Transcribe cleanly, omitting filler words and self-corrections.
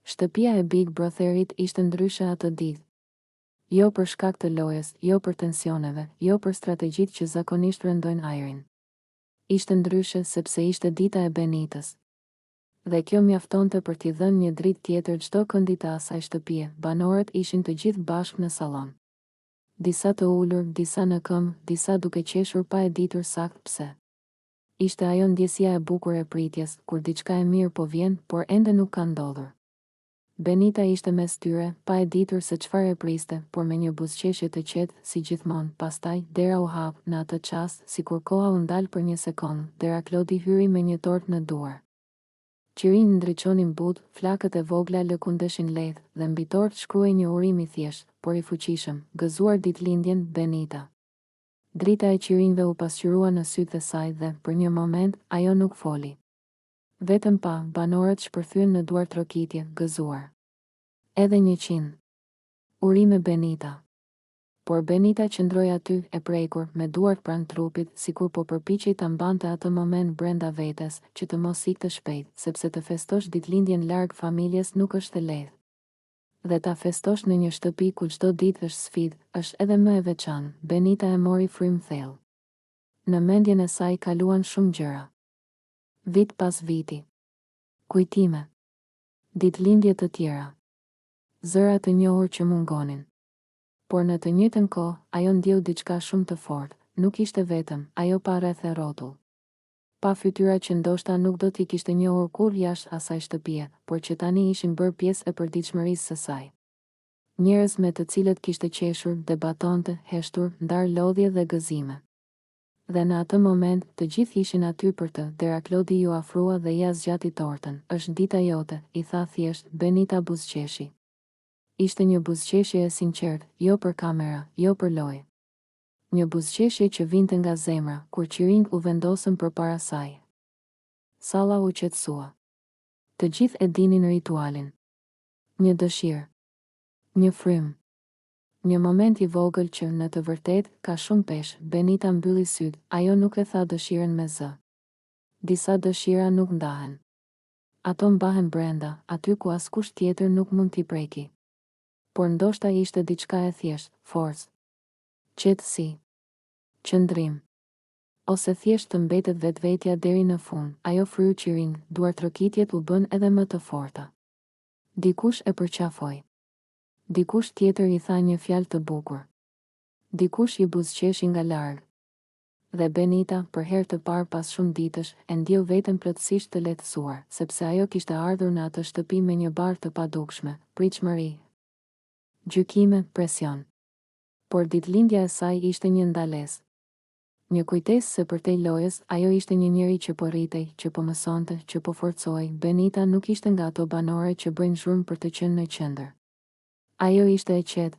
Shtëpia e Big Brotherit ishte ndryshe atë ditë. Jo për shkak të lojës, jo për tensioneve, jo për strategjitë që zakonisht rëndojnë ajrin. Ishte ndryshe sepse ishte dita e Benitës. Dhe kjo mjaftonte për t'i dhënë një dritë tjetër çdo këndi të asaj shtëpie. Banorët ishin të gjithë bashkë në sallon. Disa të ulur, disa në këmbë, disa duke qeshur pa e ditur saktë pse. Ishte ajo ndjesia e bukur e pritjes, kur diçka e mirë po vjen, por ende nuk ka ndodhur. Benita ishte mes tyre, pa e ditur se çfarë e priste, por me një buzëqeshje të qetë, si gjithmonë. Pastaj, dera u hap, në atë çast, sikur koha u ndal për një sekondë, Deraklodi hyri me një tortë në duar. Qirinj ndriçonin butë, flakët e vogla lëkundeshin lehtë, dhe mbi tortë shkruhej një urim i thjeshtë, por i fuqishëm: gëzuar ditëlindjen, Benita. Drita e qirinjve u pasqyrua në sytë e saj dhe, për një moment, ajo nuk foli. Vetëm pa, banorët shpërthyen në duar trokitje, gëzuar. Edhe 100. Urime Benita. Por Benita qëndroi aty, e prekur, me duart pranë trupit, sikur po përpiqej ta mbante atë moment brenda vetes, që të mos ikte shpejt, sepse të festosh ditëlindjen larg familjes nuk është e lehtë. Dhe ta festosh në një shtëpi ku çdo ditë është sfidë, është edhe më e veçantë. Benita e mori frym thellë. Në mendjen e saj kaluan shumë gjëra. Vit pas viti. Kujtime. Ditëlindje të tjera. Zëra të njohur që mungonin. Por në të njëjtën kohë, ajo ndjeu diçka shumë të fortë. Nuk ishte vetëm, ajo pa rreth e rrotull. Pa fytyra që ndoshta nuk do t'i kishte njohur kur jashtë asaj shtëpie, por që tani ishin bërë pjesë e përditshmërisë së saj. Njerëz me të cilët kishte qeshur, debatonte, heshtur, ndar lodhje dhe gëzime. Dhe në atë moment, të gjithë ishin aty për të. Deraklodi ju afrua dhe ja zgjati tortën. Është dita jote, i tha thjesht. Benita buzëqeshi. Ishte një buzëqeshje e sinqertë, jo për kamera, jo për lojë. Një buzëqeshje që vinte nga zemra, kur qirinjt u vendosën përpara saj. Salla u qetësua. Të gjithë e dinin ritualin. Një dëshirë. Një frym. Një moment i vogël që, në të vërtetë, ka shumë peshë. Benita mbylli sytë, ajo nuk e tha dëshirën me zë. Disa dëshira nuk ndahen. Ato mbahen brenda, aty ku askush tjetër nuk mund t'i preki. Por ndoshta ishte diçka e thjeshtë, forcë, qetësi, qëndrim. Ose thjesht të mbetet vetvetja deri në fund. Ajo fryu qirinj, duar trokitjet u bën edhe më të forta. Dikush e përqafoi. Dikush tjetër i tha një fjalë të bukur. Dikush i buzëqeshi nga larg. Dhe Benita, për herë të parë pas shumë ditësh, e ndjeu veten plotësisht të lehtësuar, sepse ajo kishte ardhur në atë shtëpi me një barë të padukshme, pritshmëri, gjykime, presion. Por ditëlindja e saj ishte një ndalesë. Një kujtesë se përtej lojës, ajo ishte një njeri që po rritej, që po mësonte, që po forcoi. Benita nuk ishte nga ato banore që bëjnë zhurmë për të qenë në qendër. Ajo ishte e qetë,